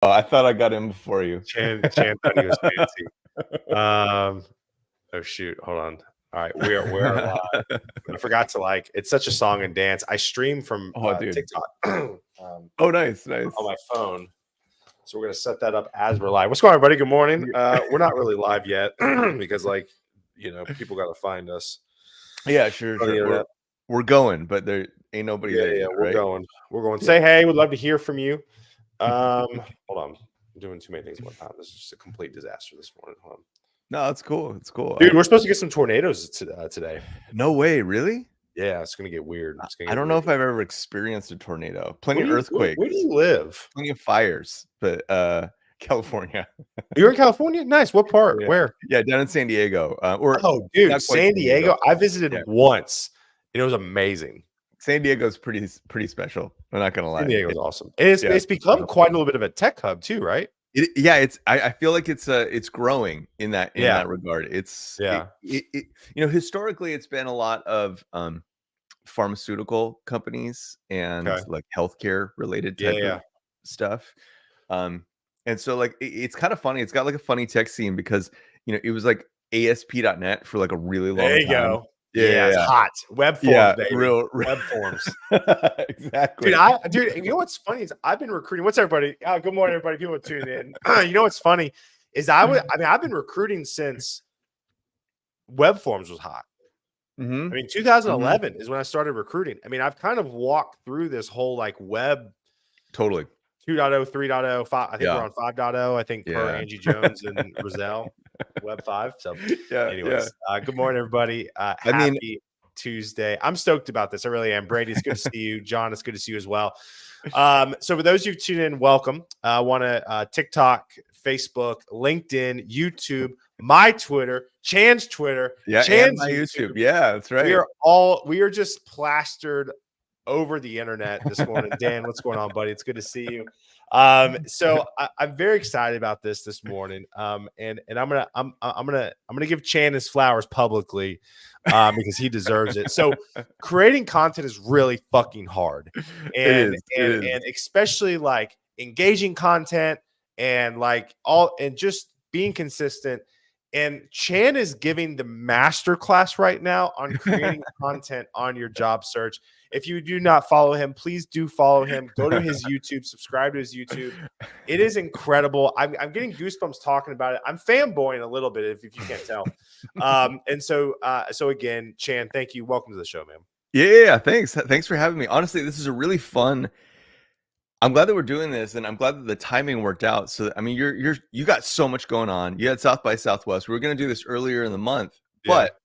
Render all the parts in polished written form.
Oh, I thought I got in before you. Chan thought he was fancy. Oh shoot, hold on. All right, we're live. I forgot to it's such a song and dance. I stream from dude. TikTok Oh, nice. on my phone. So we're gonna set that up as we're live. What's going on, everybody? Good morning. We're not really live yet because people gotta find us. Yeah, sure. We're going, but there ain't nobody there yet, we're right? going. We're going. Say hey, we'd love to hear from you. Hold on. I'm doing too many things at one time. This is just a complete disaster this morning. Hold on. No, it's cool. It's cool. Dude, we're supposed to get some tornadoes today. No way, really? Yeah, it's gonna get weird. I don't know if I've ever experienced a tornado. Plenty of earthquakes. Where do you live? Plenty of fires, but California. You're in California? Nice. What part? Yeah. Where? Yeah, down in San Diego. Dude, San Diego. I visited once. It was amazing. San Diego's pretty special. I'm not gonna lie. San Diego's awesome. And it's become quite a little bit of a tech hub too, right? I feel like it's growing in that regard. Historically it's been a lot of pharmaceutical companies and like healthcare related type of stuff. And so it's kind of funny. It's got like a funny tech scene because it was like ASP.NET for like a really long time. There you go. Yeah, it's hot. Web forms, baby. Real web forms. Exactly. Dude, you know what's funny is I've been recruiting. What's everybody? Good morning, everybody. People tuning in. You know what's funny is I've been recruiting since web forms was hot. Mm-hmm. I mean, 2011 is when I started recruiting. I mean, I've kind of walked through this whole web. Totally. 2.0, 3.0, 5. I think we're on 5.0. I think per Angie Jones and Roselle, Web 5. So, anyways, good morning, everybody. Happy Tuesday. I'm stoked about this. I really am. Brady, it's good to see you. John, it's good to see you as well. So, for those of you who tune in, welcome. I want to TikTok, Facebook, LinkedIn, YouTube, my Twitter, Chan's Twitter, and my YouTube. Yeah, that's right. We are just plastered over the internet this morning. Dan, what's going on, buddy? It's good to see you. So I'm very excited about this morning. And I'm gonna give Chan his flowers publicly because he deserves it. So creating content is really fucking hard, and especially like engaging content and just being consistent. And Chan is giving the master class right now on creating content on your job search. If you do not follow him, please do follow him. Go to his YouTube, subscribe to his YouTube. It is incredible. I'm getting goosebumps talking about it. I'm fanboying a little bit if you can't tell. And so again, Chan, thank you. Welcome to the show, man. Yeah, thanks. Thanks for having me. Honestly, this is a really fun. I'm glad that we're doing this, and I'm glad that the timing worked out. So, I mean, you got so much going on. You had South by Southwest. We were going to do this earlier in the month, but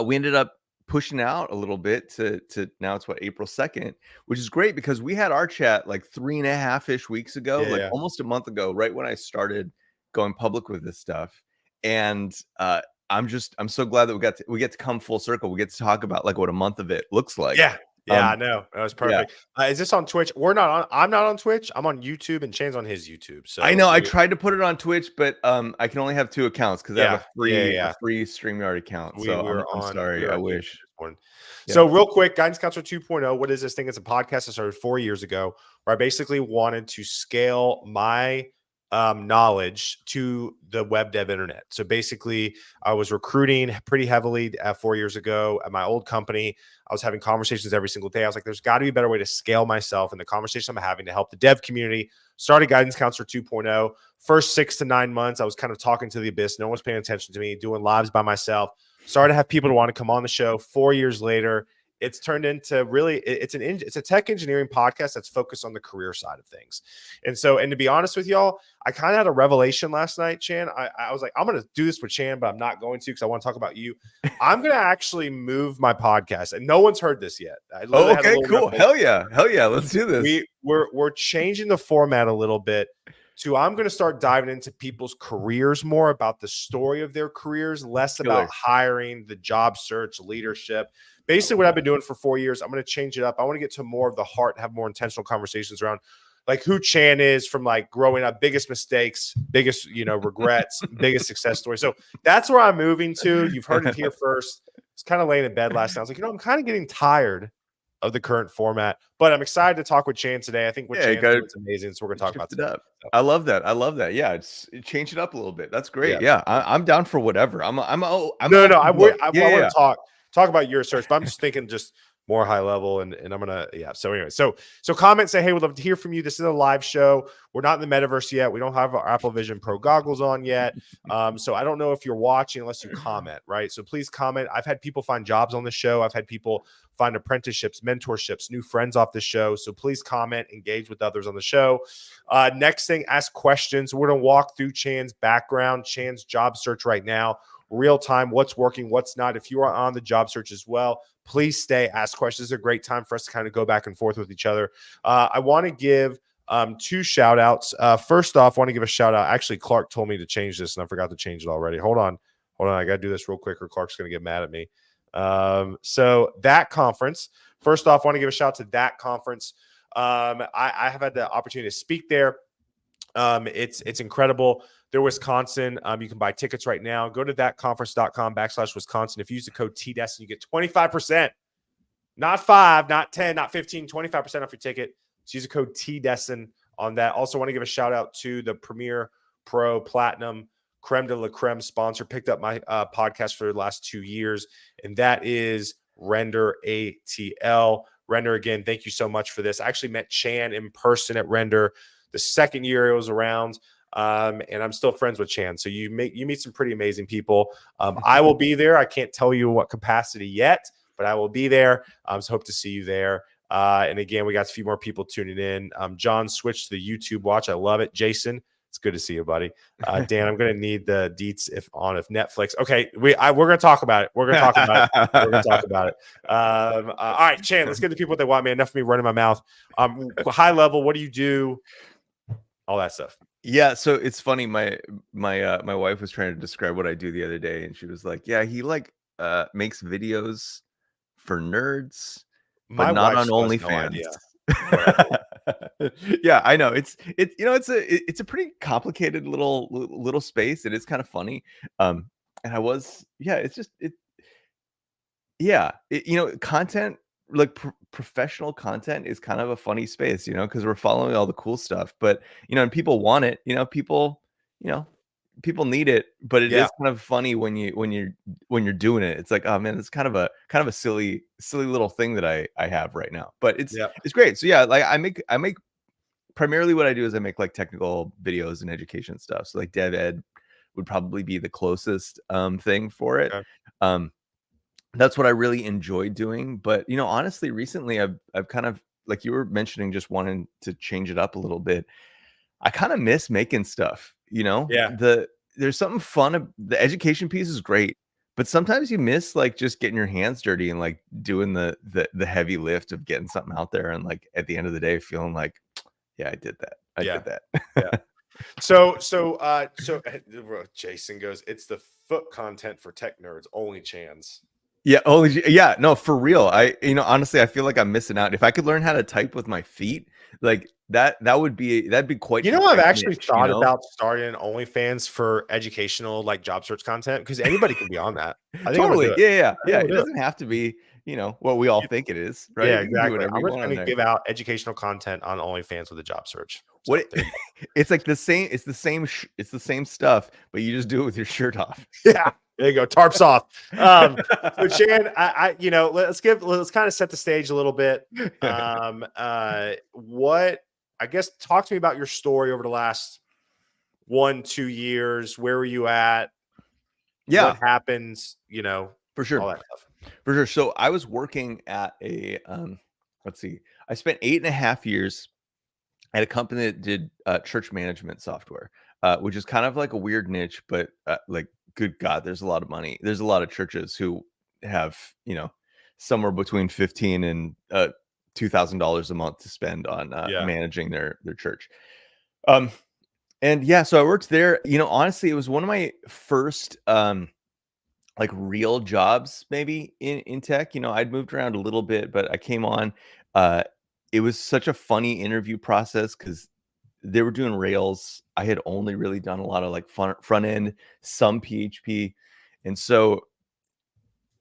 we ended up pushing out a little bit to now it's April 2nd, which is great because we had our chat like 3.5-ish weeks ago, almost a month ago, right when I started going public with this stuff. And I'm so glad that we get to come full circle. We get to talk about like what a month of it looks like. Yeah, I know. That was perfect. Is this on Twitch? I'm not on Twitch. I'm on YouTube, and Chan's on his YouTube. So I know I tried to put it on Twitch, but I can only have 2 accounts because I have a free StreamYard account. So I'm sorry. I wish. So real quick, Guidance Counselor 2.0. What is this thing? It's a podcast I started 4 years ago where I basically wanted to scale my knowledge to the web dev internet. So basically I was recruiting pretty heavily 4 years ago at my old company. I was having conversations every single day. I was like, there's got to be a better way to scale myself and the conversation I'm having to help the dev community. Started Guidance Counselor 2.0. First 6 to 9 months, I was kind of talking to the abyss. No one's paying attention to me, doing lives by myself. Started to have people to want to come on the show. 4 years later, it's turned into really, it's a tech engineering podcast that's focused on the career side of things. And to be honest with y'all, I kind of had a revelation last night, Chan. I was like, I'm going to do this with Chan, but I'm not going to because I want to talk about you. I'm going to actually move my podcast, and no one's heard this yet. Okay, cool. Hell yeah. Let's do this. We're changing the format a little bit. I'm going to start diving into people's careers more, about the story of their careers, less about hiring, the job search, leadership. Basically, what I've been doing for 4 years, I'm going to change it up. I want to get to more of the heart, have more intentional conversations around like who Chan is from like growing up, biggest mistakes, biggest, regrets, biggest success story. So that's where I'm moving to. You've heard it here first. I was kind of laying in bed last night. I was like, I'm kind of getting tired of the current format. But I'm excited to talk with Chan today. I think what Yeah, Chan's doing is amazing. So we're going to talk shift about it today. up. So, I love that. I love that. Yeah, change it up a little bit. That's great. yeah. Yeah, I'm down for whatever. I'm an No, no, open book. I Yeah, want yeah. to talk about your search, but I'm just thinking just more high level, and I'm gonna So anyway, so comment, say hey, we'd love to hear from you. This is a live show. We're not in the metaverse yet. We don't have our Apple Vision Pro goggles on yet. So I don't know if you're watching unless you comment, right? So please comment. I've had people find jobs on the show. I've had people find apprenticeships, mentorships, new friends off the show. So please comment, engage with others on the show. Next thing, ask questions. We're gonna walk through Chan's background, Chan's job search right now, real time, what's working, what's not. If you are on the job search as well, please stay, ask questions. It's a great time for us to kind of go back and forth with each other. I want to give two shout outs. First off, I want to give a shout out. Actually, Clark told me to change this and I forgot to change it already. Hold on. I got to do this real quick or Clark's going to get mad at me. So that conference, first off, I want to give a shout out to that conference. I have had the opportunity to speak there. It's incredible. They're Wisconsin. You can buy tickets right now. Go to thatconference.com/Wisconsin. If you use the code TDESTIN, you get 25%. Not 5, not 10, not 15, 25% off your ticket. So use the code TDESTIN on that. Also want to give a shout out to the Premier Pro Platinum Creme de la Creme sponsor. Picked up my podcast for the last 2 years, and that is Render ATL. Render, again, thank you so much for this. I actually met Chan in person at Render the second year it was around. And I'm still friends with Chan. So you meet some pretty amazing people. I will be there. I can't tell you what capacity yet, but I will be there. So hope to see you there. And again, we got a few more people tuning in. John switched to the YouTube watch. I love it. Jason, it's good to see you, buddy. Dan, I'm going to need the deets if Netflix. Okay, we're going to talk about it. We're going to talk about it. We're going to talk about it. All right, Chan, let's get the people that want me. Enough of me running my mouth. High level, what do you do? All that stuff. Yeah, so it's funny. My wife was trying to describe what I do the other day, and she was like, "Yeah, he makes videos for nerds, but My not wife on still has no OnlyFans." idea what I do. Yeah, I know. It's a pretty complicated little space. It is kind of funny. And it's just content, like professional content, is kind of a funny space, because we're following all the cool stuff, but and people want it, you know people need it, but it Yeah. is kind of funny when you're doing it. It's like, oh man, it's kind of a silly little thing that I have right now, but it's Yeah. it's great. So yeah, like I make primarily what I do is I make like technical videos and education stuff. So like dev ed would probably be the closest thing for it. Okay. That's what I really enjoy doing. But honestly, recently I've kind of, like you were mentioning, just wanting to change it up a little bit. I kind of miss making stuff. Yeah. There's something fun. The education piece is great, but sometimes you miss like just getting your hands dirty and like doing the heavy lift of getting something out there, and like at the end of the day feeling like, yeah, I did that. I Yeah. did that. Yeah. So Jason goes, it's the foot content for tech nerds, only Chan's. Yeah. Oh, yeah. No, for real. Honestly, I feel like I'm missing out. If I could learn how to type with my feet, like that'd be quite. I've actually niche, thought about starting OnlyFans for educational, like job search content, because anybody can be on that. I think I'm gonna do Totally. it. Yeah. It doesn't have to be, what we all think it is, right? Yeah, You can do exactly. whatever I'm you just want on gonna there. give out educational content on OnlyFans with a job search. So What it's like the same. It's the same. It's the same stuff, but you just do it with your shirt off. yeah, there you go. Tarps off. So Chan, let's kind of set the stage a little bit. What, I guess, talk to me about your story over the last 1-2 years. Where were you at? Yeah, What happened? for sure. All that stuff. For sure. So I was working at let's see, I spent 8.5 years at a company that did church management software, which is kind of like a weird niche, but like, good God, there's a lot of money. There's a lot of churches who have, somewhere between $15 and $2,000 a month to spend on managing their church. And yeah, so I worked there. Honestly, it was one of my first like real jobs, maybe in tech. I'd moved around a little bit, but I came on. It was such a funny interview process because they were doing Rails. I had only really done a lot of like front end, some PHP, and so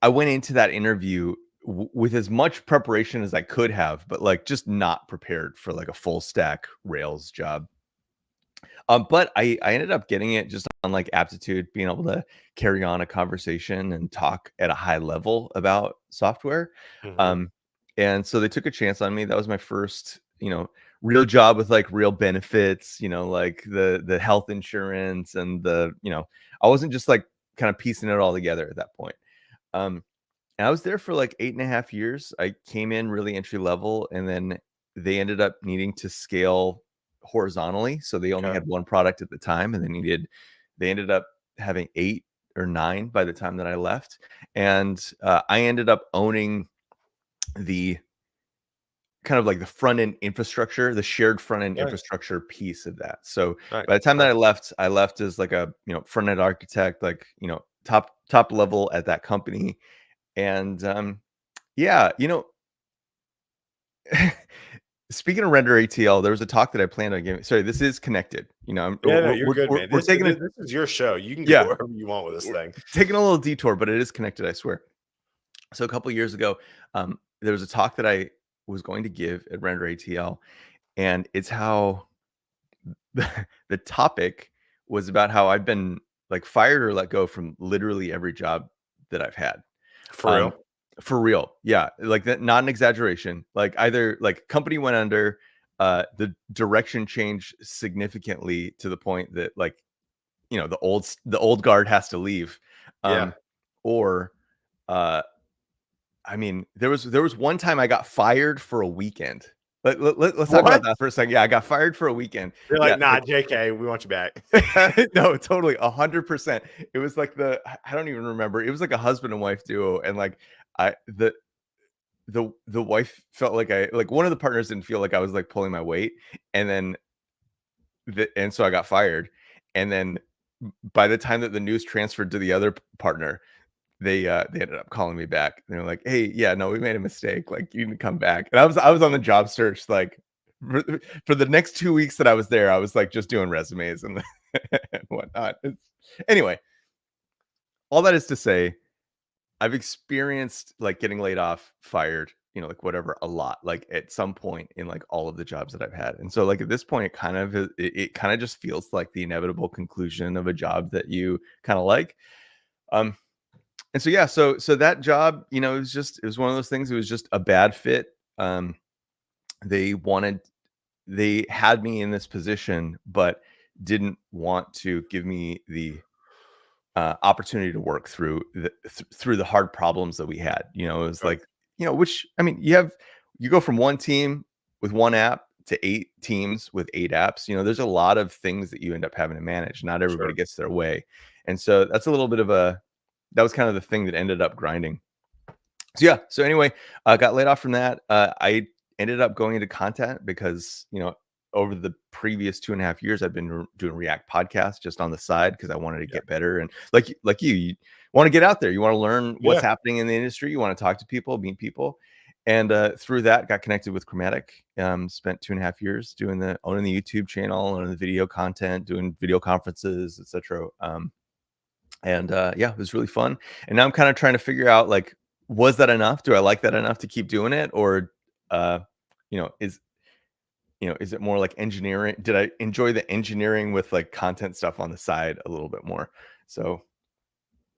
I went into that interview with as much preparation as I could have, but like just not prepared for like a full stack Rails job. But I ended up getting it just on like aptitude, being able to carry on a conversation and talk at a high level about software. Mhm. Um, and so they took a chance on me. That was my first, real job with like real benefits, like the health insurance and I wasn't just like kind of piecing it all together at that point. Um, and I was there for like 8.5 years. I came in really entry level, and then they ended up needing to scale horizontally. So they only Okay. had one product at the time, and they ended up having 8 or 9 by the time that I left. And I ended up owning the kind of like the front end infrastructure, the shared front end Nice. infrastructure piece of that. So Nice. by the time that Nice. I left as like a front end architect, like top level at that company. And yeah, speaking of render ATL, there was a talk that I planned on giving. Sorry, this is connected. Yeah, no, you're good, man. We're This taking a this this is your show. You can go yeah, wherever you want with this we're thing. taking a little detour, but it is connected, I swear. So a couple years ago, there was a talk that I was going to give at Render ATL, and it's how the topic was about how I've been like fired or let go from literally every job that I've had. For Um, real? for real. Yeah. Like that, not an exaggeration. Like either like company went under, the direction changed significantly to the point that like, the old guard has to leave. Yeah. Or uh I mean, there was one time I got fired for a weekend. Let's talk about What? that for a second. Yeah, I got fired for a weekend. You're like, Yeah, "Nah, like JK, we want you back." no, totally, 100%. It was like I don't even remember. It was like a husband and wife duo, and like I the wife felt like one of the partners didn't feel like I was like pulling my weight, and then and so I got fired, and then by the time that the news transferred to the other partner, they ended up calling me back. They were like, "Hey, yeah, no, we made a mistake. Like, you need to come back." And I was on the job search like for, for the next 2 weeks that I was there. I was like just doing resumes and, and whatnot. Anyway, all that is to say, I've experienced like getting laid off, fired, like whatever, a lot. Like at some point in like all of the jobs that I've had, and so like at this point, it kind of just feels like the inevitable conclusion of a job that you kind of like. Um, And so yeah, so that job, it was one of those things. It was just a bad fit. They wanted they had me in this position, but didn't want to give me the opportunity to work through through the hard problems that we had. It was Okay. like, which I mean, you go from one team with one app to 8 teams with 8 apps. There's a lot of things that you end up having to manage. Not everybody Sure. gets their way, and so that's a little bit of that was kind of the thing that ended up grinding. So yeah. So anyway, I got laid off from that. I ended up going into content because over the previous 2.5 years, I've been doing React podcasts just on the side because I wanted to Yeah. get better. And like you want to get out there. You want to learn what's Yeah. happening in the industry. You want to talk to people, meet people. And through that, got connected with Chromatic. Spent 2.5 years owning the YouTube channel, owning the video content, doing video conferences, etc. And yeah, it was really fun. And now I'm kind of trying to figure out like, was that enough? Do I like that enough to keep doing it? Or uh, you know, is is it more like engineering? Did I enjoy the engineering with like content stuff on the side a little bit more? So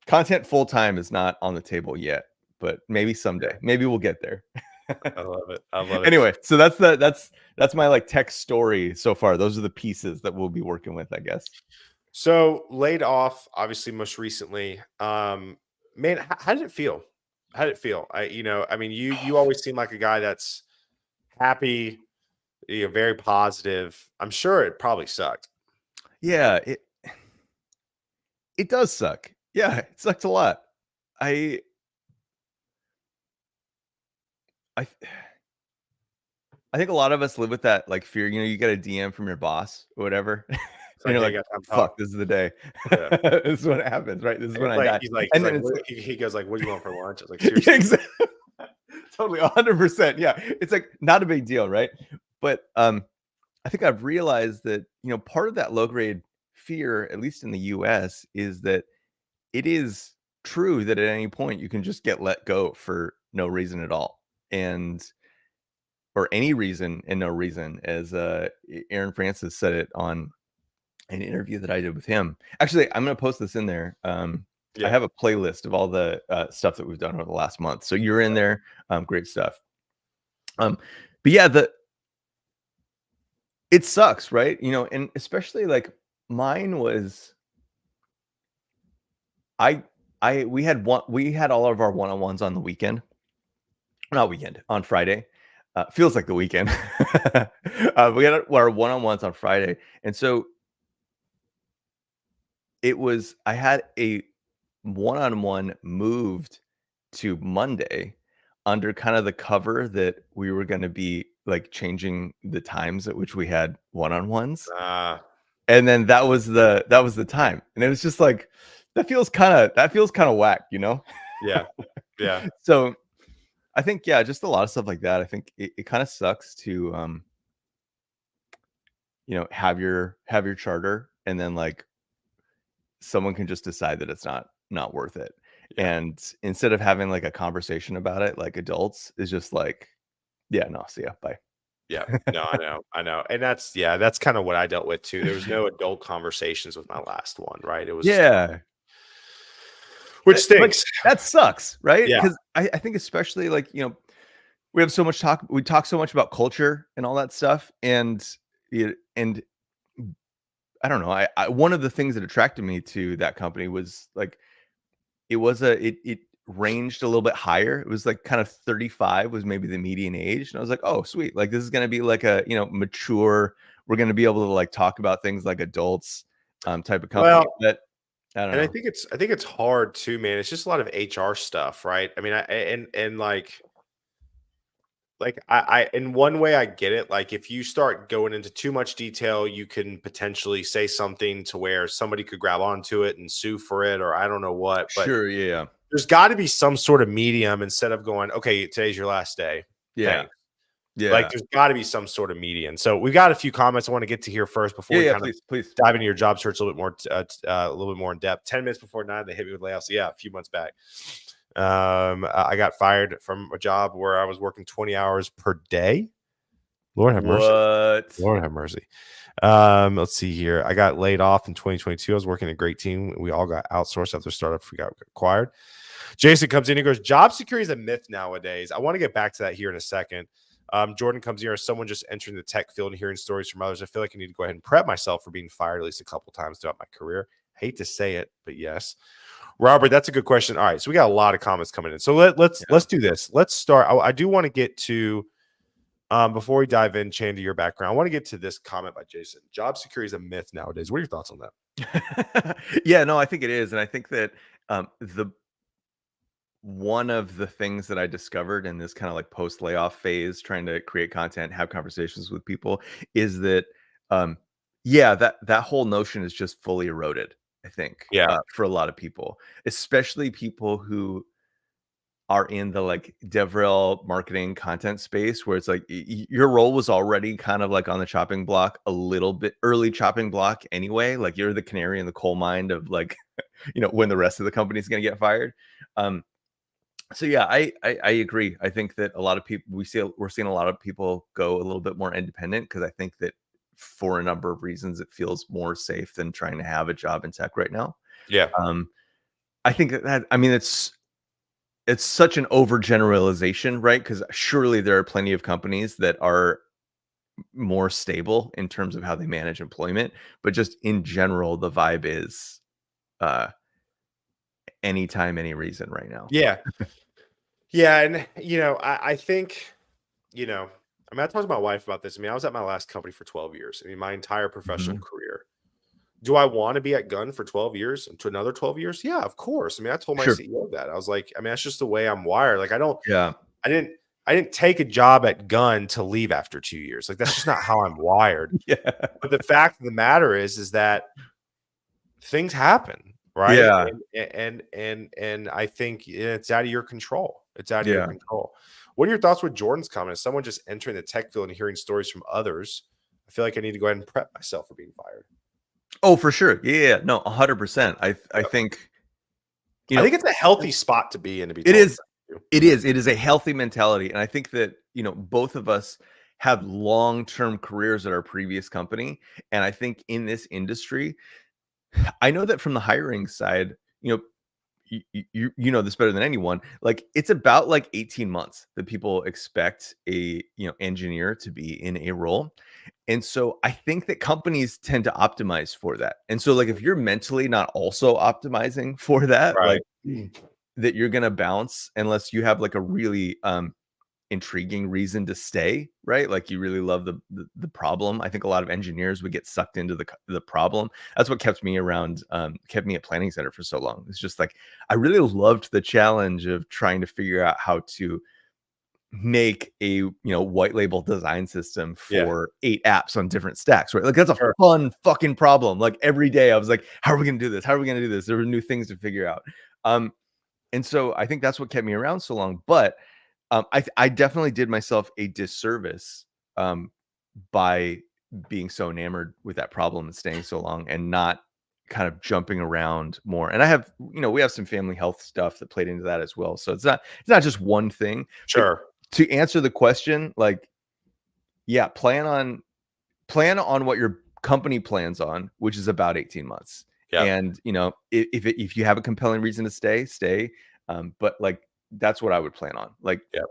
content full time is not on the table yet, but maybe Yeah. someday. Maybe we'll get there. I love it. I love it. Anyway, so that's my like tech story so far. Those are the pieces that we'll be working with, I guess. So, laid off, obviously, most recently. Man, how did it feel? How did it feel? I mean, you always seem like a guy that's happy, very positive. I'm sure it probably sucked. Yeah, it does suck. Yeah, it sucked a lot. I I I think a lot of us live with that like fear. You get a DM from your boss or whatever, and It's like, you're "Hey, like, got time to "Fuck, talk." this is the day. Yeah. This is what happens, right? This is And when it's I like die." he's And like, then it's "What?" like, He goes like, "What do you want for lunch?" I was like, yeah, "Seriously?" totally 100%. Yeah, it's like not a big deal, right? But I think I've realized that part of that low grade fear, at least in the U.S., is that it is true that at any point you can just get let go for no reason at all, and or any reason and no reason, as Aaron Francis said it on an interview that I did with him. Actually, I'm going to post this in there. I Yeah. have a playlist of all the stuff that we've done over the last month. So you're in there. Great stuff. But yeah, it sucks, right? And especially like mine was, we had all of our one-on-ones on the weekend, not weekend, on Friday. Feels like the weekend. We had our one-on-ones on Friday. And so I had a one-on-one moved to Monday under kind of the cover that we were going to be like changing the times at which we had one-on-ones. And then that was the time. And it was just like, that feels kind of whack, Yeah. Yeah. So I think, yeah, just a lot of stuff like that. I think it kind of sucks to, have your charter and then like someone can just decide that it's not worth it. Yeah. And instead of having like a conversation about it, like adults, is just like, yeah, no, see ya, bye. Yeah. No, I know. And that's kind of what I dealt with too. There was no adult conversations with my last one, right? It was, Yeah. which Like stinks. that sucks, right? Yeah. Because I think especially like, we have so much we talk so much about culture and all that stuff. And I don't know. One of the things that attracted me to that company was like, it ranged a little bit higher. It was like kind of 35 was maybe the median age. And I was like, oh, sweet. Like this is going to be like a, mature, we're going to be able to like talk about things like adults, type of company. Well, But I don't and know. I think it's hard too, man. It's just a lot of HR stuff, right? I mean, and like I in one way I get it. Like if you start going into too much detail, you can potentially say something to where somebody could grab onto it and sue for it, or I don't know what. But Sure. Yeah. there's got to be some sort of medium instead of going, okay, today's your last day. Yeah. Thanks. Like Yeah. there's got to be some sort of median. So we've got a few comments I want to get to here first before Yeah. we Yeah. kind of Please. Please. dive into your job search a little bit more, a little bit more in depth. 10 minutes before 9, they hit me with layoffs. Yeah, a few months back. I got fired from a job where I was working 20 hours per day. Lord have mercy. What? Lord have mercy. Let's see here. I got laid off in 2022. I was working at a great team. We all got outsourced after startup. We got acquired. Jason comes in. He goes, job security is a myth nowadays. I want to get back to that here in a second. Jordan comes here as someone just entering the tech field and hearing stories from others. I feel like I need to go ahead and prep myself for being fired at least a couple times throughout my career. Hate to say it, but yes. Robert, that's a good question. All right, so we got a lot of comments coming in. So let's do this. Let's start. I do want to get to before we dive in, Chan, to your background. I want to get to this comment by Jason. Job security is a myth nowadays. What are your thoughts on that? Yeah, no, I think it is, and I think that the one of the things that I discovered in this kind of like post layoff phase, trying to create content, have conversations with people, is that yeah, that whole notion is just fully eroded. I think, Yeah. for a lot of people, especially people who are in the like DevRel marketing content space, where it's like your role was already kind of like on the chopping block, a little bit early chopping block anyway. Like you're the canary in the coal mine of like, when the rest of the company is going to get fired. So yeah, I agree. I think that a lot of people we're seeing a lot of people go a little bit more independent, because I think that for a number of reasons it feels more safe than trying to have a job in tech right now. Yeah. I think that I mean it's such an overgeneralization, right? Because surely there are plenty of companies that are more stable in terms of how they manage employment, but just in general, the vibe is anytime, any reason right now. Yeah. Yeah. And, I think, I mean, I talked to my wife about this. I mean, I was at my last company for 12 years. I mean, my entire professional Mhm. career. Do I want to be at Gun for 12 years and to another 12 years? Yeah, of course. I mean, I told my Sure. CEO that. I was like, I mean, that's just the way I'm wired. Like, Yeah. I didn't take a job at Gun to leave after 2 years. Like, that's just not how I'm wired. Yeah. But the fact of the matter is that things happen, right? Yeah. And I think it's out of your control. It's out of your Yeah. control. What are your thoughts with Jordan's comment? As someone just entering the tech field and hearing stories from others, I feel like I need to go ahead and prep myself for being fired. Oh, for sure. Yeah. No, 100%. I think, I think it's a healthy spot to be in, to be it totally is. It is a healthy mentality, and I think that, you know, both of us have long-term careers at our previous company, and I think in this industry, I know that from the hiring side, you know, you know this better than anyone. Like it's about like 18 months that people expect a, you know, engineer to be in a role. And so I think that companies tend to optimize for that. And so like if you're mentally not also optimizing for that, Right. like that you're gonna bounce unless you have like a really intriguing reason to stay, right? Like you really love the problem. I think a lot of engineers would get sucked into the problem. That's what kept me around, kept me at Planning Center for so long. It's just like I really loved the challenge of trying to figure out how to make a, you know, white label design system Yeah. for 8 apps on different stacks, right? Like that's a Sure. fun fucking problem. Like every day I was like, how are we gonna do this? How are we gonna do this? There were new things to figure out. Um, and so I think that's what kept me around so long. But I definitely did myself a disservice, um, by being so enamored with that problem and staying so long and not kind of jumping around more. And I have, you know, we have some family health stuff that played into that as well. So it's not just one thing. But Sure. to answer the question, like, yeah, plan on what your company plans on, which is about 18 months. Yep. And you know, if you have a compelling reason to stay. But like that's what I would plan on. Like, Yep.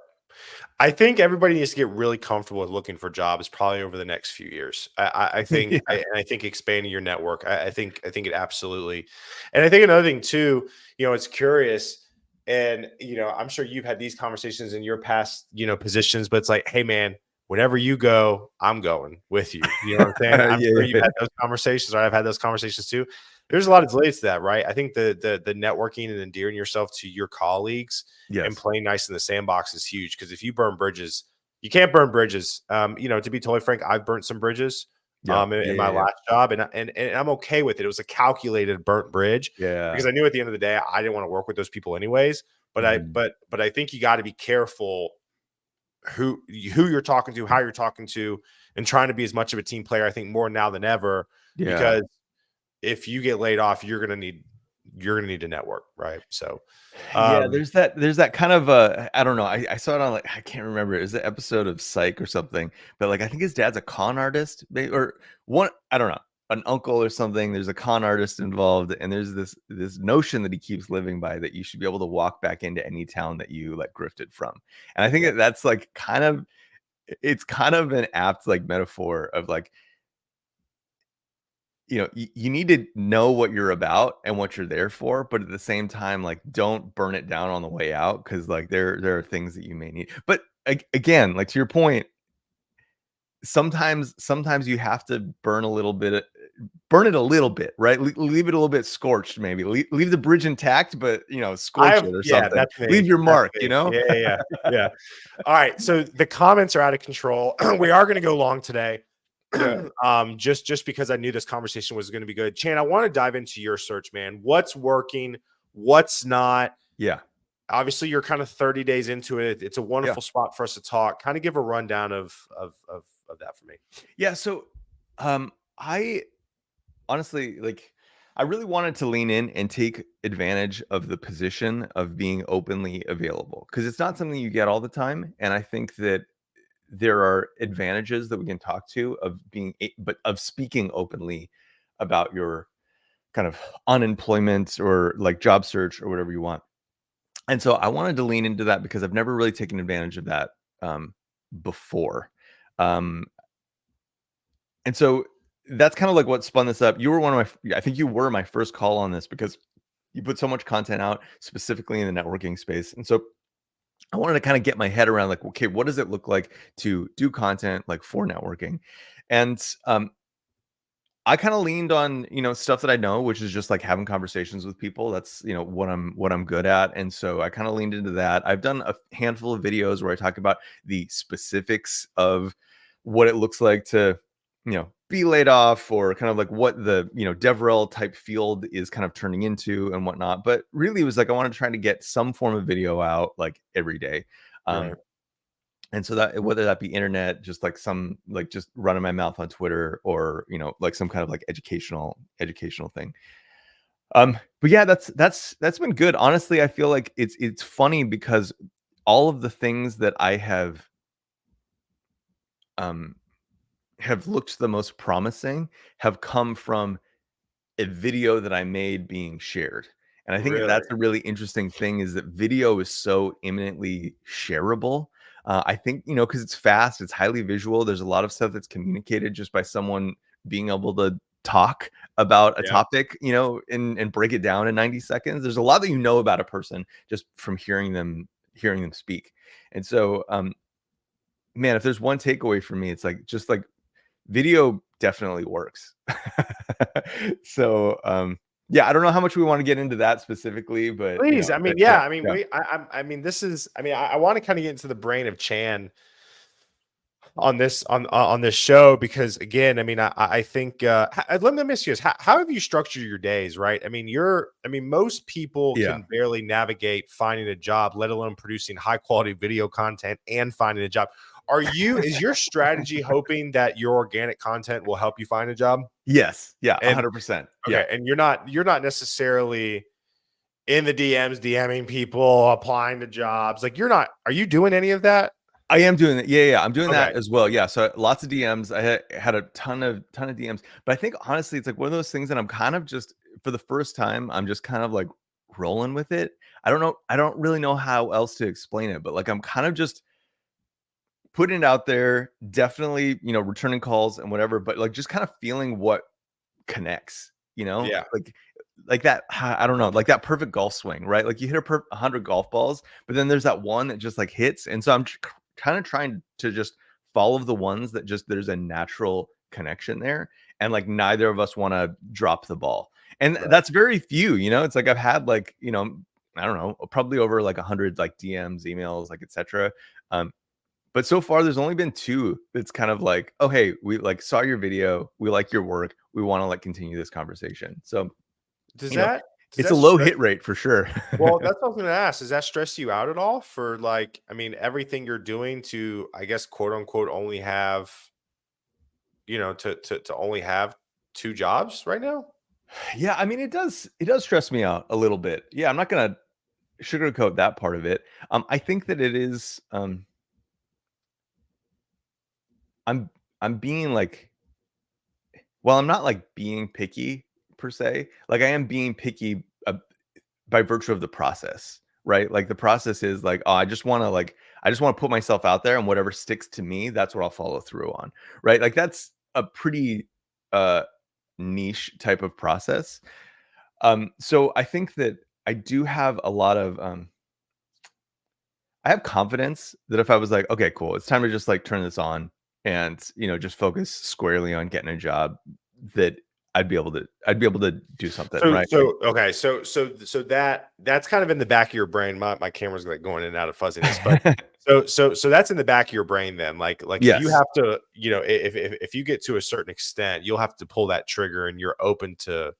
I think everybody needs to get really comfortable with looking for jobs probably over the next few years. I think yeah, I think expanding your network. I think it absolutely, and I think another thing too. You know, it's curious, and you know, I'm sure you've had these conversations in your past, you know, positions. But it's like, hey, man, whenever you go, I'm going with you. You know what I'm saying? yeah, I'm sure you've yeah, had those conversations, or I've had those conversations too. There's a lot of delays to that, right? I think the networking and endearing yourself to your colleagues and yes, playing nice in the sandbox is huge because if you burn bridges, you can't burn bridges. You know, to be totally frank, I've burnt some bridges yeah, in yeah, my yeah, yeah, last job, and I'm okay with it. It was a calculated burnt bridge yeah. because I knew at the end of the day I didn't want to work with those people anyways. But Mhm. I think you got to be careful who you're talking to, how you're talking to, and trying to be as much of a team player. I think more now than ever Yeah. because if you get laid off, you're gonna need to network, right? So, Yeah, um, there's that kind of, I don't know, I saw it on, like I can't remember, it was an episode of Psych or something, but, like, I think his dad's a con artist, may or one I don't know, an uncle or something, there's a con artist involved, and there's this notion that he keeps living by that you should be able to walk back into any town that you, like, grifted from, and I think yeah, that that's, like, kind of it's kind of an apt, like, metaphor of, like, you know, you need to know what you're about and what you're there for, but at the same time, like, don't burn it down on the way out because, like, there are things that you may need. But again, like to your point, sometimes you have to burn it a little bit, right? Leave it a little bit scorched, maybe. Leave the bridge intact, but you know, scorch it or yeah, something. that's me. Leave your That's mark, you me. know? Yeah, yeah, yeah. Yeah. All right. So the comments are out of control. We are going to go long today. Yeah, Just because I knew this conversation was going to be good. Chan, I want to dive into your search, man. What's working? What's not? yeah, Obviously, you're kind of 30 days into it. It's a yeah. wonderful spot for us to talk. Kind of give a rundown of that for me. Yeah. So I honestly, like, I really wanted to lean in and take advantage of the position of being openly available because it's not something you get all the time. And I think that there are advantages that we can talk to of but of speaking openly about your kind of unemployment or like job search or whatever you want. And so I wanted to lean into that because I've never really taken advantage of that, before. Um, And so that's kind of like what spun this up. You were one of I think you were my first call on this because you put so much content out specifically in the networking space. And so I wanted to kind of get my head around like, okay, what does it look like to do content like for networking? And I kind of leaned on, you know, stuff that I know, which is just like having conversations with people. That's, you know, what I'm good at. And so I kind of leaned into that. I've done a handful of videos where I talk about the specifics of what it looks like to, you know, be laid off or kind of like what the, you know, DevRel type field is kind of turning into and whatnot. But really it was like I wanted to try to get some form of video out like every day. Right. And so that whether that be internet, just like some like just running my mouth on Twitter or, you know, like some kind of like educational thing. But yeah, that's been good. Honestly, I feel like it's funny because all of the things that I um have looked the most promising have come from a video that I made being shared. And I think Really? that's a really interesting thing is that video is so imminently shareable. I think, because it's fast, it's highly visual. There's a lot of stuff that's communicated just by someone being able to talk about a Yeah. topic, and break it down in 90 seconds. There's a lot that you know about a person just from hearing them speak. And so, man, if there's one takeaway for me, it's like just like video definitely works. So, yeah, I don't know how much we wanna get into that specifically, but, Please. I mean, but yeah. I mean, yeah. I mean, this is. I mean, I want to kind of get into the brain of Chan on this on this show because again, I mean, I think let me ask you this: how have you structured your days? Right? I mean, most people Yeah. can barely navigate finding a job, let alone producing high quality video content and finding a job. Is your strategy hoping that your organic content will help you find a job? Yes. Yeah, And 100%. Yeah. okay, and you're not necessarily in the DMs DMing people, applying to jobs. Like you're not. Are you doing any of that? I am doing that. Yeah, yeah, I'm doing Okay. that as well. Yeah, so lots of DMs. I had a ton of DMs, but I think honestly, it's like one of those things that I'm kind of just for the first time, I'm just kind of like rolling with it. I don't know. I don't really know how else to explain it, but like I'm kind of just putting it out there. Definitely, returning calls and whatever, but like just kind of feeling what connects, Yeah. like that. I don't know, like that perfect golf swing, right? Like you hit 100 golf balls, but then there's that one that just like hits, and so I'm kind of trying to just follow the ones that just there's a natural connection there, and like neither of us want to drop the ball, and Right. that's very few. It's like I've had like I don't know, probably over like 100 like DMs, emails, like etc. But so far, there's only been 2 that's kind of like, "Oh, hey, we, like, saw your video. We like your work. We wanna, like, continue this conversation." So, Does you know, that does it's a that low stress hit rate for sure. well, that's what I was gonna ask. Does that stress you out at all for like, I mean, everything you're doing to, I guess, quote unquote, only have, to only have 2 jobs right now? Yeah, I mean, it does stress me out a little bit. Yeah, I'm not gonna sugarcoat that part of it. I think that it is, I'm I'm being, like well, I'm not, like, being picky per se. Like, I am being picky, by virtue of the process, right? Like the process is like, oh, I just want to put myself out there and whatever sticks to me, that's what I'll follow through on. Right. Like that's a pretty uh niche type of process. So I think that I do have a lot of I have confidence that if I was like, okay, cool, it's time to just like turn this on and just focus squarely on getting a job, that I'd be able to do something, So right? so okay, that's kind of in the back of your brain. My camera's like going in and out of fuzziness, but Like so that's in the back of your brain then. Like if you yes. have to, if you get to a certain extent, you'll have to pull that trigger and you're open to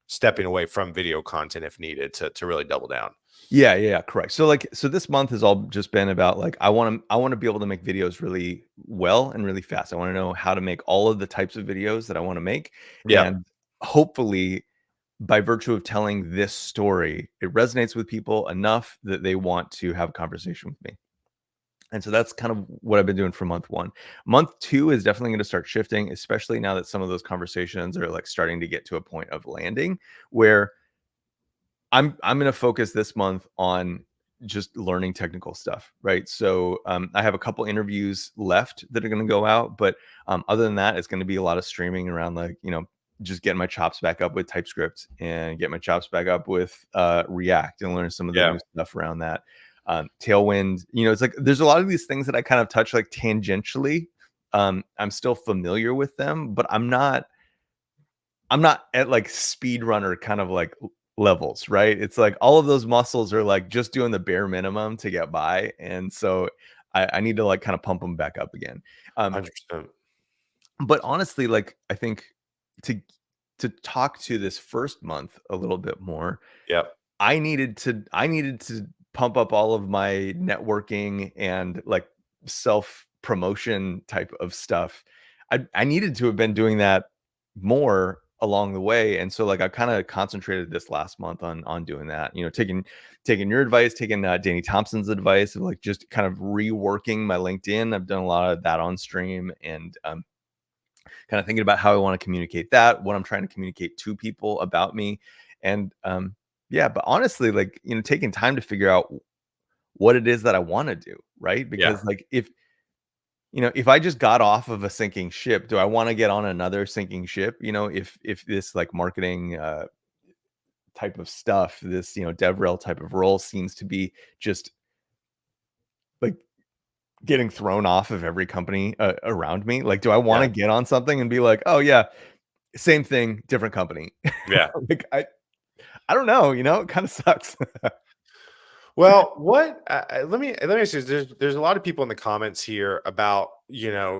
stepping away from video content if needed to really double down. Yeah, yeah, yeah, correct. So this month has all just been about like I want to be able to make videos really well and really fast. I want to know how to make all of the types of videos that I want to make, Yeah. and hopefully by virtue of telling this story, it resonates with people enough that they want to have a conversation with me. And so that's kind of what I've been doing for month 1. Month 2 is definitely going to start shifting, especially now that some of those conversations are like starting to get to a point of landing where I'm gonna focus this month on just learning technical stuff, right? So I have a couple interviews left that are gonna go out, but other than that, it's gonna be a lot of streaming around like just getting my chops back up with TypeScript and get my chops back up with React and learn some of the Yeah. new stuff around that. Tailwind, it's like there's a lot of these things that I kind of touch like tangentially. I'm still familiar with them, but I'm not at like speed runner kind of like levels, right? It's like all of those muscles are like just doing the bare minimum to get by. And so I need to like kind of pump them back up again. Um, 100%. but honestly, like I think to to talk to this first month a little bit more, Yep. I needed to pump up all of my networking and like self promotion type of stuff. I needed to have been doing that more along the way. And so like I kind of concentrated this last month on doing that, taking your advice, taking Danny Thompson's advice of like just kind of reworking my LinkedIn. I've done a lot of that on stream, and kind of thinking about how I want to communicate that, what I'm trying to communicate to people about me. And yeah, but honestly, like, taking time to figure out what it is that I want to do, right? Yeah. Because like if I just got off of a sinking ship, do I want to get on another sinking ship? If this like marketing type of stuff, this DevRel type of role seems to be just like getting thrown off of every company around me. Like, do I want Yeah. to get on something and be like, oh yeah, same thing, different company? Yeah. Like I don't know, it kind of sucks. Well, what let me ask you, there's a lot of people in the comments here about,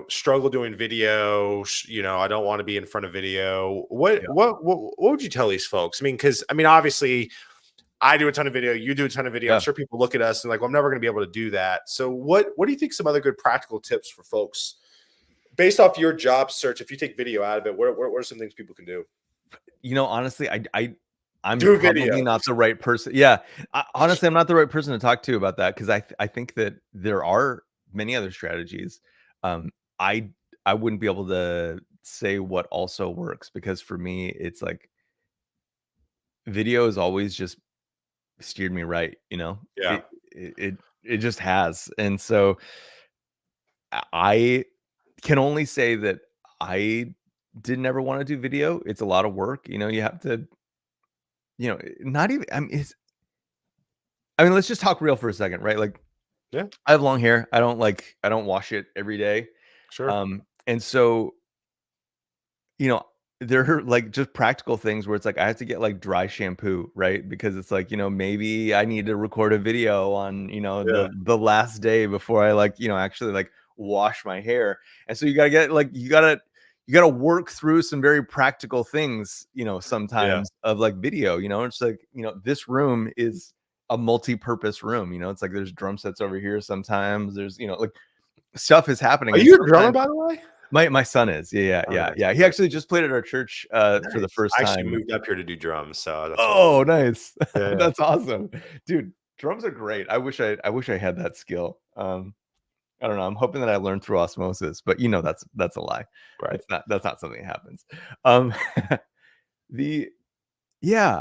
struggle doing video, I don't want to be in front of video. What Yeah. what would you tell these folks? I mean, because obviously I do a ton of video, you do a ton of video. I'm Yeah. sure people look at us and like, well, I'm never going to be able to do that. So what do you think some other good practical tips for folks based off your job search? If you take video out of it, what are some things people can do? Honestly, I'm Do probably video. not the right person. Yeah. Honestly, I'm not the right person to talk to about that, because I think that there are many other strategies. I I wouldn't be able to say what also works, because for me, it's like video has always just steered me right, Yeah. It just has. And so I can only say that I did never want to do video. It's a lot of work. You have to, not even, let's just talk real for a second, right? Like, Yeah. I have long hair. I don't wash it every day. Sure. And so, you know, there are like just practical things where it's like I have to get like dry shampoo, right? Because it's like, maybe I need to record a video on, Yeah. the last day before I like, actually like wash my hair. And so you gotta get like you gotta work through some very practical things, Yeah. sometimes of like video. It's like, this room is a multi-purpose room. It's like there's drum sets over here sometimes. There's, like stuff is happening. Are And you a drummer, sometimes by the way? my son is. Yeah, yeah, Oh, yeah, nice. yeah. He Nice. actually just played at our church, for the Nice. first I actually time. moved up here to do drums, so that's why. Oh, nice. Yeah, yeah. That's awesome. Dude, drums are great. I wish I had that skill. I don't know. I'm hoping that I learned through osmosis, but that's a lie. Right. That's not something that happens. Um, the Yeah,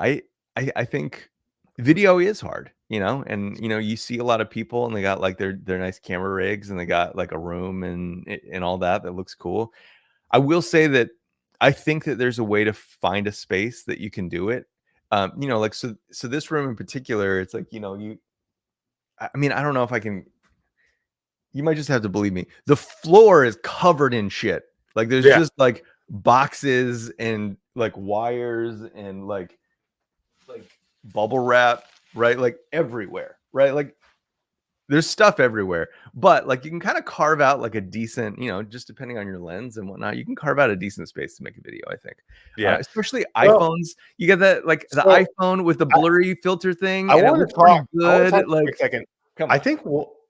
I think video is hard, and you see a lot of people and they got like their nice camera rigs and they got like a room and all that looks cool. I will say that I think that there's a way to find a space that you can do it. Like so this room in particular, it's like, I don't know if I can. You might just have to believe me. The floor is covered in shit. Like there's Yeah. just like boxes and like wires and like bubble wrap, right? Like everywhere, right? Like there's stuff everywhere, but like you can kind of carve out like a decent, just depending on your lens and whatnot, you can carve out a decent space to make a video, I think. Yeah. Especially Well, iPhones. You get that like the so iPhone with the blurry filter thing, I and it want to looks pretty talk. I want to good. talk for a quick Like, second. come I on. think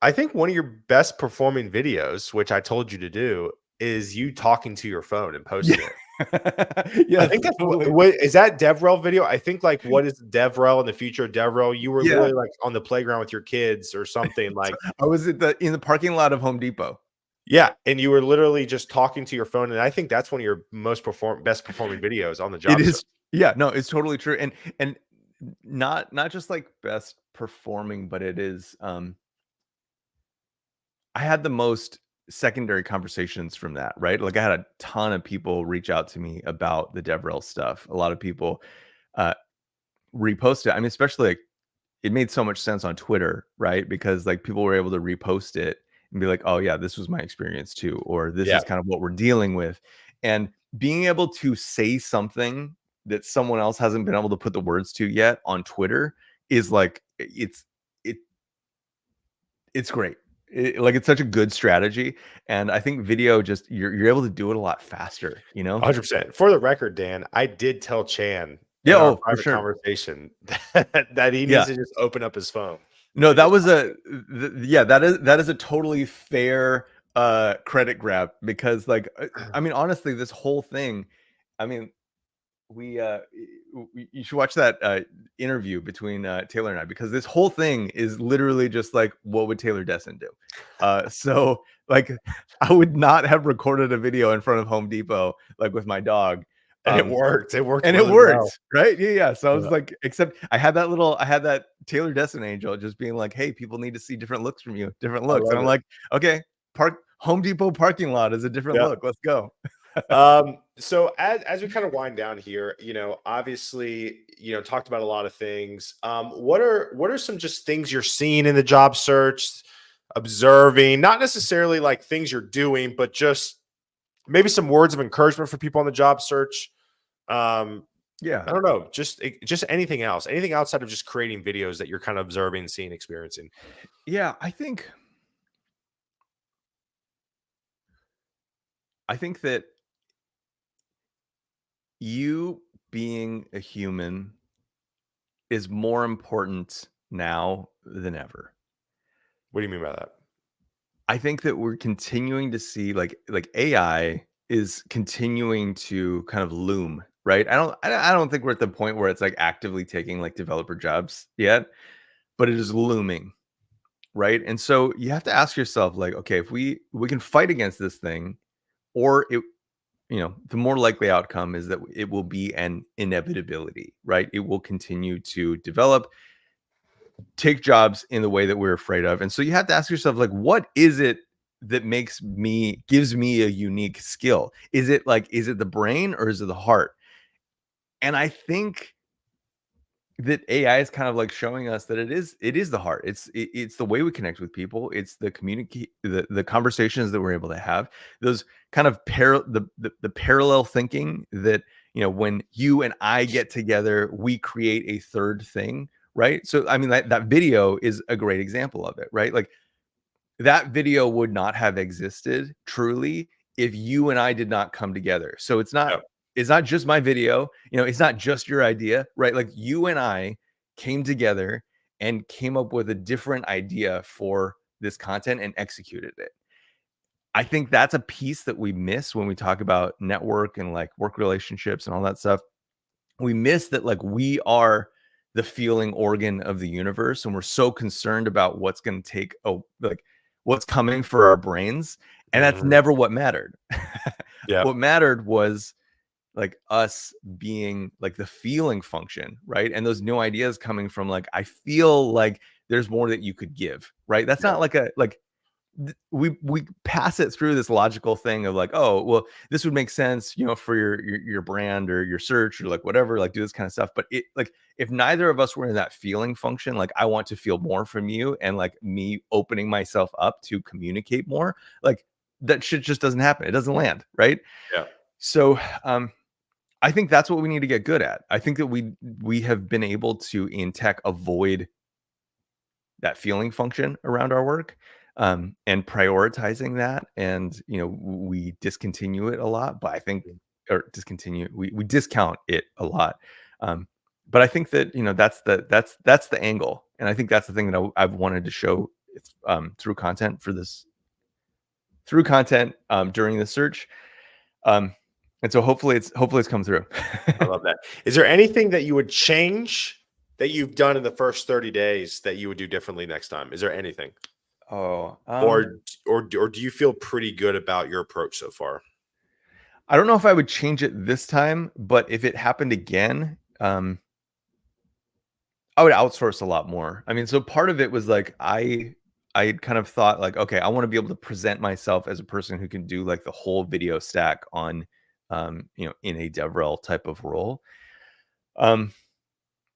I think one of your best performing videos, which I told you to do, is you talking to your phone and Yeah. posting it. I Yes, think that's totally. what is that DevRel video? I think like what is DevRel in the future of DevRel? You were Yeah. literally like on the playground with your kids or something like I was in the parking lot of Home Depot. yeah, and you were literally just talking to your phone, and I think that's one of your best performing videos on the It job search. is, yeah, no, it's totally true. And not just like best performing, but it is I had the most secondary conversations from that, right? Like I had a ton of people reach out to me about the DevRel stuff. A lot of people uh repost it. Especially like it made so much sense on Twitter, right? Because like people were able to repost it and be like, "Oh yeah, this was my experience too," or "This Yeah, is kind of what we're dealing with." And being able to say something that someone else hasn't been able to put the words to yet on Twitter is like it it's great. Like it's such a good strategy, and I think video just you're able to do it a lot faster, 100%. For the record, Dan, I did tell Chan Yeah, in our oh, for private sure. conversation that he needs Yeah. to just open up his phone No, and that just was yeah, that is a totally fair credit grab, because like honestly, this whole thing, I mean you should watch that interview between Taylor and I, because this whole thing is literally just like, what would Taylor Desson do? So like, I would not have recorded a video in front of Home Depot like with my dog. And it worked. It worked And it really well. worked, right? Yeah. So I was Yeah, like, except I had that Taylor Desson angel just being like, hey, people need to see different looks from you, different I looks. And love I'm it. like, okay, Home Depot parking lot is a different Yeah. look. Let's go. So as we kind of wind down here, obviously, talked about a lot of things. What are some just things you're seeing in the job search, observing, not necessarily like things you're doing, but just maybe some words of encouragement for people on the job search. Um, Yeah. I don't know, just anything else, anything outside of just creating videos that you're kind of observing, seeing, experiencing. Yeah. I think that you being a human is more important now than ever. What do you mean by that? I think that we're continuing to see like AI is continuing to kind of loom, right? I don't think we're at the point where it's like actively taking like developer jobs yet, but it is looming, right? And so you have to ask yourself like, okay, if we can fight against this thing, or the more likely outcome is that it will be an inevitability, right? It will continue to develop, take jobs in the way that we're afraid of. And so you have to ask yourself, like, what is it that gives me a unique skill? Is it the brain or is it the heart? And I think that AI is kind of like showing us that it is the heart. It's the way we connect with people. It's the communicate the conversations that we're able to have. Those kind of the parallel thinking that when you and I get together, we create a third thing, right? So I mean that video is a great example of it, right? Like that video would not have existed truly if you and I did not come together. So Yeah. it's not just my video, it's not just your idea, right? Like you and I came together and came up with a different idea for this content and executed it. I think that's a piece that we miss when we talk about network and like work relationships and all that stuff. We miss that like we are the feeling organ of the universe, and we're so concerned about what's going to take like what's coming for our brains, and that's Mhm. never what mattered. Yeah. What mattered was like us being like the feeling function, right? And those new ideas coming from like, I feel like there's more that you could give, right? That's Yeah. not like we pass it through this logical thing of like, oh well, this would make sense for your brand or your search or like whatever, like do this kind of stuff. But it like, if neither of us were in that feeling function, like I want to feel more from you, and like me opening myself up to communicate more, like that shit just doesn't happen. It doesn't land, right? Yeah. So I think that's what we need to get good at. I think that we have been able to in tech avoid that feeling function around our work, and prioritizing that, and we discontinue it a lot, but I think, or discontinue, we discount it a lot. But I think that that's the angle, and I think that's the thing that I've wanted to show through content during the search. And so hopefully it's come through. I love that. Is there anything that you would change that you've done in the first 30 days that you would do differently next time? Is there anything? Oh, Or do you feel pretty good about your approach so far? I don't know if I would change it this time, but if it happened again, I would outsource a lot more. I mean, so part of it was like I kind of thought like, okay, I want to be able to present myself as a person who can do like the whole video stack on in a DevRel type of role. Um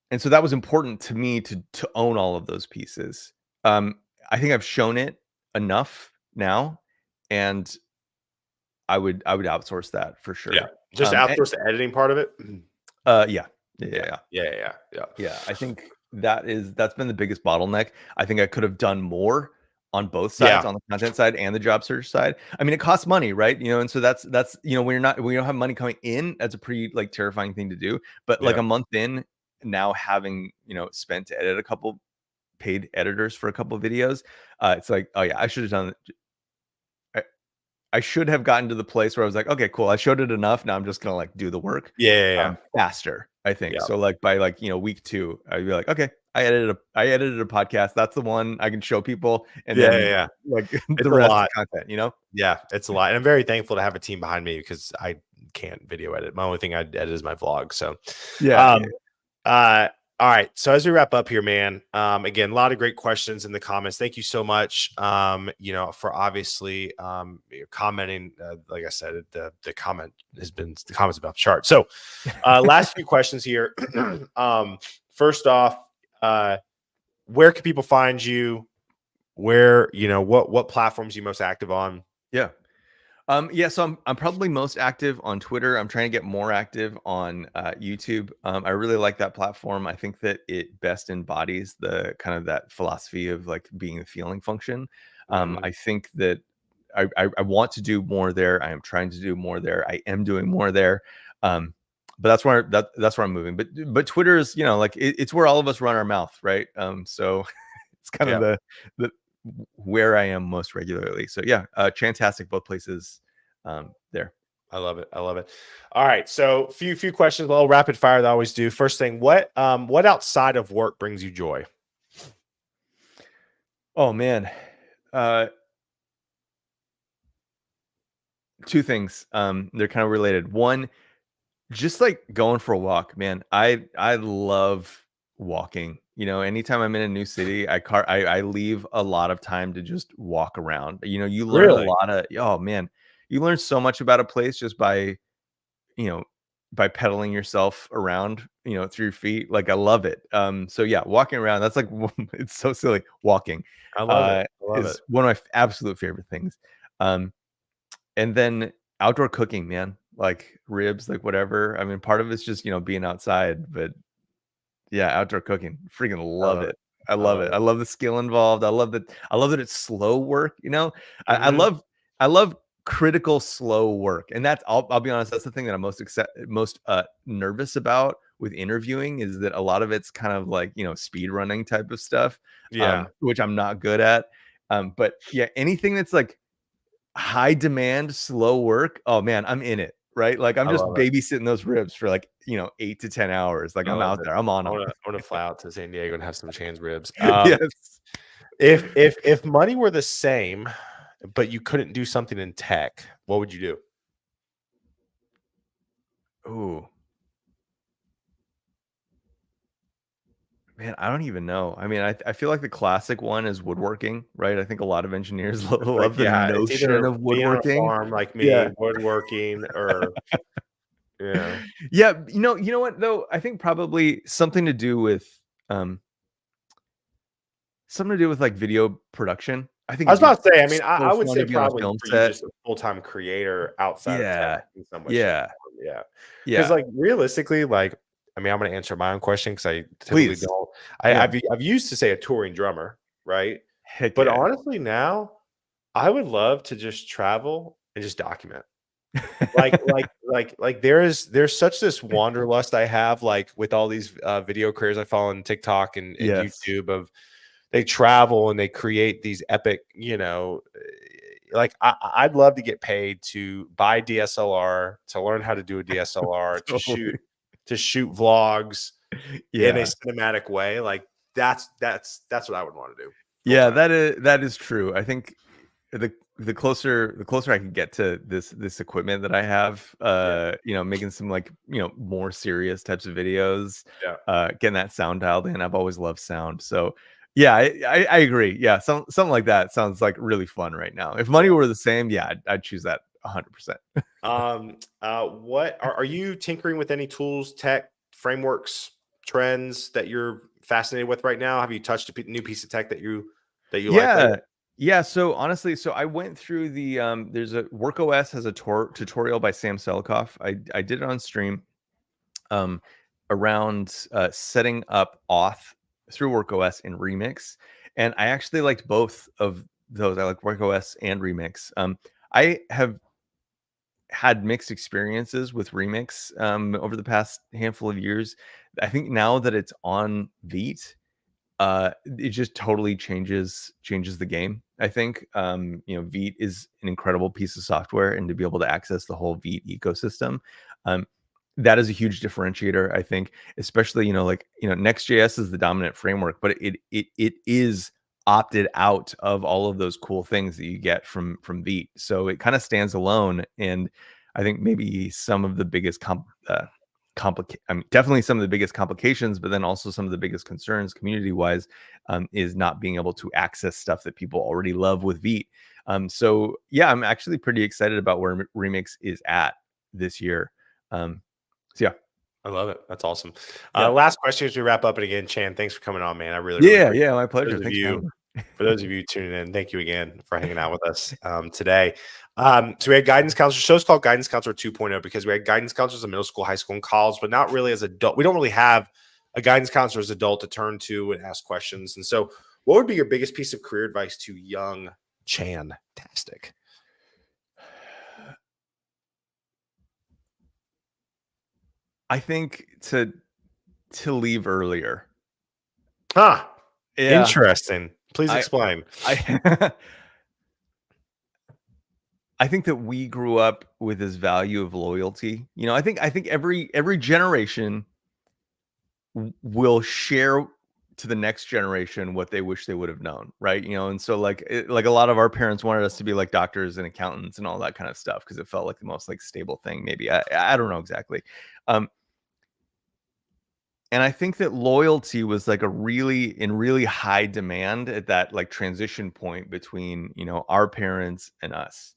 and so that was important to me to own all of those pieces. Um I think I've shown it enough now, and I would outsource that for Yeah. sure. Just And, outsource the editing part of it? yeah. Yeah, Yeah. yeah. Yeah. Yeah. Yeah. Yeah, I think that's been the biggest bottleneck. I think I could have done more on both sides, Yeah. on the content side and the job search side. I mean, it costs money, right? And so that's when you don't have money coming in, that's a pretty like terrifying thing to do. But like Yeah. a month in, now having spent to edit a couple paid editors for a couple of videos, it's like, oh yeah, I should have done I should have gotten to the place where I was like, okay, cool. I showed it enough. Now I'm just gonna like do the work Yeah. faster. I think Yeah. so. Like by like week 2, I'd be like, okay, I edited a podcast. That's the one I can show people, and Yeah. Yeah. then Yeah. like It's the a rest is lot. content. Yeah, it's a lot. And I'm very thankful to have a team behind me because I can't video edit. My only thing I edit is my vlog. So, Yeah. um, uh, all right. So as we wrap up here, man, again, a lot of great questions in the comments. Thank you so much. For obviously commenting. Like I said, the comments about the chart. So, last few questions here. First off, where can people find you? Where what platforms are you most active on? Yeah. So I'm probably most active on Twitter. I'm trying to get more active on YouTube. I really like that platform. I think that it best embodies the kind of that philosophy of like being the feeling function. Mhm. I think that I want to do more there. I am trying to do more there. I am doing more there. But that's where I'm moving. But Twitter is like it's where all of us run our mouth, right? So it's kind of Yeah. the where I am most regularly. So yeah, Chantastic, both places there. I love it. I love it. All right. So few questions, well, rapid fire that I always do. First thing, what outside of work brings you joy? Oh man. Uh, Two things. They're kind of related. One, just like going for a walk, man. I love walking. Anytime I'm in a new city, I leave a lot of time to just walk around. You learn a Really? lot of oh man, you learn so much about a place just you know, by pedaling yourself around, through your feet. Like I love it. So yeah, walking around, that's like it's so silly. Walking I love it. I love it. is one of my absolute favorite things. Um, and then outdoor cooking, man, like ribs, like whatever. I mean, part of it's just, being outside, but yeah, outdoor cooking, freaking I love love it. it. I I love love it. it. I love the skill involved. I love that it's slow work, I Mhm. love I love critical slow work. And I'll be honest, that's the thing that I'm most nervous about with interviewing is that a lot of it's kind of like, speed running type of stuff, Yeah. which I'm not good at. But yeah, anything that's like high demand, slow work, oh man, I'm in it, right? Like I'm I just love it. babysitting those ribs for like, 8 to 10 hours. Like I I'm love out it. there. I'm on I them. wanna fly out to San Diego and have some Chan's ribs. Yes. If money were the same, but you couldn't do something in tech, what would you do? Ooh, man, I don't even know. I mean, I feel like the classic one is woodworking, right? I think a lot of engineers Like, love the yeah, it's notion either of being on a woodworking. farm like me, Yeah. woodworking, or yeah. Yeah, you know what though? I think probably um something to do with like video production. I think I was it'd be about to say, I mean, so I would fun say to be on a probably film for you set. just a full-time creator outside of tech Yeah. in some way, shape, Yeah. or form, yeah. Because Yeah. like, realistically, like, I mean, I'm gonna answer my own question because I typically Please. don't Yeah. I've used to say a touring drummer, right? Heck But yeah. honestly, now, I would love to just travel and just document. Like there's such this wanderlust I have, like, with all these, video creators I follow on TikTok and Yes. YouTube of they travel and they create these epic, like I'd love to get paid to buy DSLR, to learn how to do a DSLR, Totally. to shoot vlogs in a Yeah. cinematic way. Like that's what I would want to do full Yeah, time. that is true. I think the closer I can get to this equipment that I have, Yeah, making some like, more serious types of videos, yeah, getting that sound dialed in. I've always loved sound. So yeah, I agree. Yeah, something like that sounds like really fun right now. If money yeah. were the same, yeah, I'd choose that 100%. What are you tinkering with any tools, tech, frameworks, trends that you're fascinated with right now? Have you touched a new piece of tech that you like lately? Yeah. Yeah, so honestly, I went through there's a WorkOS has a tutorial by Sam Selikoff. I did it on stream um around setting up auth through WorkOS and Remix. And I actually liked both of those. I like WorkOS and Remix. I have had mixed experiences with Remix over the past handful of years. I think now that it's on Veet, it just totally changes the game. I think Veet is an incredible piece of software, and to be able to access the whole Veet ecosystem, um, that is a huge differentiator. I think, especially Next.js is the dominant framework, but it is opted out of all of those cool things that you get from Veet, so it kind of stands alone. And I think maybe some of the biggest definitely some of the biggest complications, but then also some of the biggest concerns community wise is not being able to access stuff that people already love with Veet. So yeah, I'm actually pretty excited about where Remix is at this year. So yeah. I love it. That's awesome. Yeah. Last question as we wrap up. And again, Chan, thanks for coming on, man. I really, really Yeah. appreciate Yeah. My it. pleasure. Thanks for having me. For those of you tuning in, thank you again for hanging out with us today. So we had guidance counselor. Show's called Guidance Counselor 2.0 because we had guidance counselors in middle school, high school, and college, but not really as adult. We don't really have a guidance counselor as adult to turn to and ask questions. And so, what would be your biggest piece of career advice to young Chantastic? I think to leave earlier. Huh. Yeah. Interesting. Please explain. I I think that we grew up with this value of loyalty. I think every generation will share to the next generation what they wish they would have known, right? And so like a lot of our parents wanted us to be like doctors and accountants and all that kind of stuff because it felt like the most like stable thing. Maybe I don't know exactly. And I think that loyalty was like in really high demand at that like transition point between our parents and us.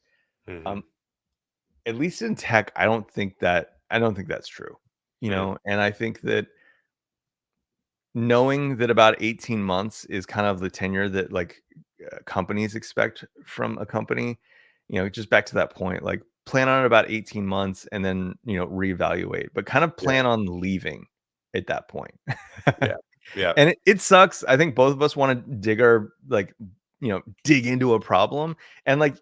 Mhm. Um, at least in tech, I don't think that's true. Mm. And I think that knowing that about 18 months is kind of the tenure that like companies expect from a company, just back to that point, like plan on it about 18 months and then, reevaluate, but kind of Yeah. plan on leaving at that point. Yeah. Yeah. And it sucks. I think both of us want to dig into a problem. And like,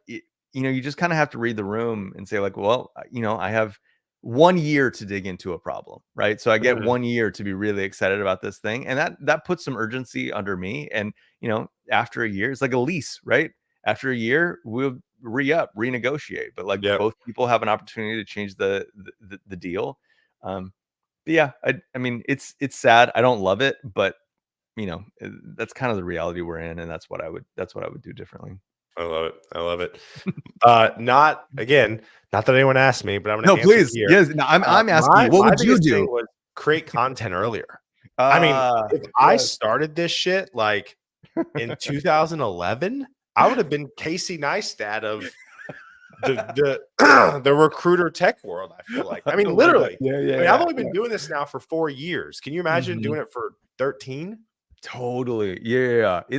you just kind of have to read the room and say like, well, I have 1 year to dig into a problem, right? So I get Mhm. 1 year to be really excited about this thing. And that puts some urgency under me. And, after a year, it's like a lease, right? After a year, we'll renegotiate. But like Yep. both people have an opportunity to change the deal. But yeah, I mean, it's sad. I don't love it, but that's kind of the reality we're in, and that's what I would do differently. I love it. I love it. Not that anyone asked me, but I'm going No, to answer please. here. Yes. No, I'm asking you, what My would you biggest thing do? was create content earlier. I mean, if I Yes. started this shit like in 2011, I would have been Casey Neistat of the recruiter tech world. I feel like. I I mean, love that. literally. Yeah, I yeah, mean, I've yeah, only been yeah. doing this now for 4 years. Can you imagine Mhm. doing it for 13? Totally. Yeah, yeah, yeah.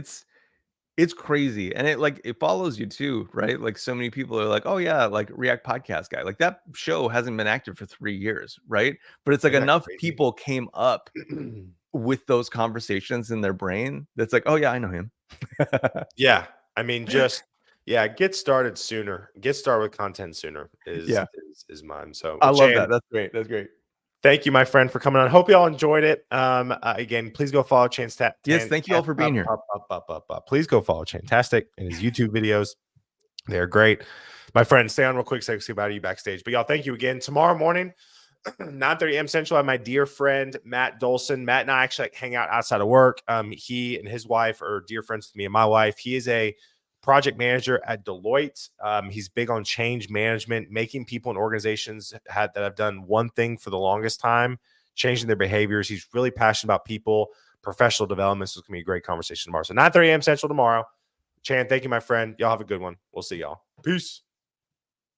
It's crazy, and it follows you too, right? Like so many people are like, "Oh yeah, like React podcast guy." Like that show hasn't been active for 3 years, right? But it's like Isn't that enough crazy? people came up with those conversations in their brain that's like, "Oh yeah, I know him." Yeah. I mean, just yeah, get started sooner. Get started with content sooner Yeah. is mine. So, I well, love Chan, that. That's great. That's great. thank you, my friend, for coming on. Hope you all enjoyed it. Again, please go follow Chan's Yes, thank you all for being here. Please go follow Chantastic and his YouTube videos. They're great. My friend, stay on real quick so I can see about you backstage. But y'all, thank you again. Tomorrow morning, 9:30 a.m. Central, I have my dear friend Matt Dolson. Matt and I actually hang out outside of work. He and his wife are dear friends to me and my wife. He is a project manager at Deloitte. He's big on change management, making people and organizations that have done one thing for the longest time, changing their behaviors. He's really passionate about people, professional development. So it's gonna be a great conversation tomorrow. So 9:30 a.m. Central tomorrow. Chan, thank you, my friend. Y'all have a good one. We'll see y'all. Peace.